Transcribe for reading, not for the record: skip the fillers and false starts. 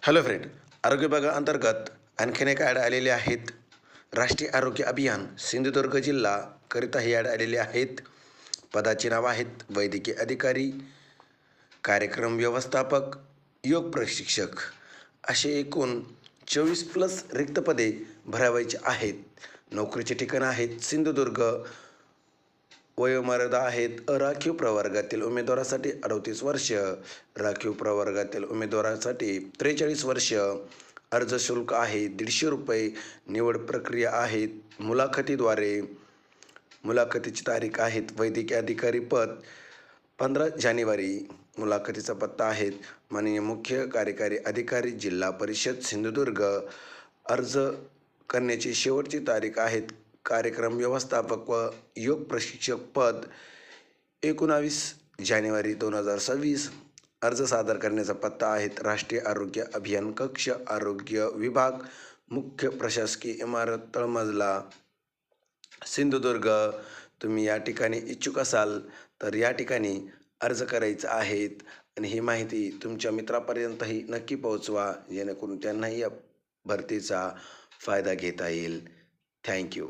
Hello friend, आरोग्य विभागा अंतर्गत आणखीन एक ॲड आलेले आहेत. राष्ट्रीय आरोग्य अभियान सिंधुदुर्ग जिल्हा करिता ही ॲड आलेली आहेत. पदाचे नाव आहेत वैद्यकीय अधिकारी, कार्यक्रम व्यवस्थापक, योग प्रशिक्षक असे एकूण 24+ रिक्त पदे भरावायची आहेत. नोकरीचे ठिकाण आहेत सिंधुदुर्ग. वयोमर्यादा आहेत अराखीव प्रवर्गातील उमेदवारासाठी 38 वर्ष, राखीव प्रवर्गातील उमेदवारासाठी 43 वर्ष. अर्ज शुल्क आहे 150 रुपये. निवड प्रक्रिया आहेत मुलाखतीद्वारे. मुलाखतीची तारीख आहेत वैद्यकीय अधिकारी पद 15 जानेवारी. मुलाखतीचा पत्ता आहेत माननीय मुख्य कार्यकारी अधिकारी जिल्हा परिषद सिंधुदुर्ग. अर्ज करण्याची शेवटची तारीख आहेत कार्यक्रम व्यवस्थापक व योग प्रशिक्षक पद 19 जानेवारी 2026. अर्ज सादर करण्याचा पत्ता आहेत राष्ट्रीय आरोग्य अभियान कक्ष, आरोग्य विभाग, मुख्य प्रशासकीय इमारत, तळमजला, सिंधुदुर्ग. तुम्ही या ठिकाणी इच्छुक असाल तर या ठिकाणी अर्ज करायचा आहेत आणि ही माहिती तुमच्या मित्रापर्यंतही नक्की पोहोचवा, जेणेकरून त्यांनाही या भरतीचा फायदा घेता येईल. थँक्यू.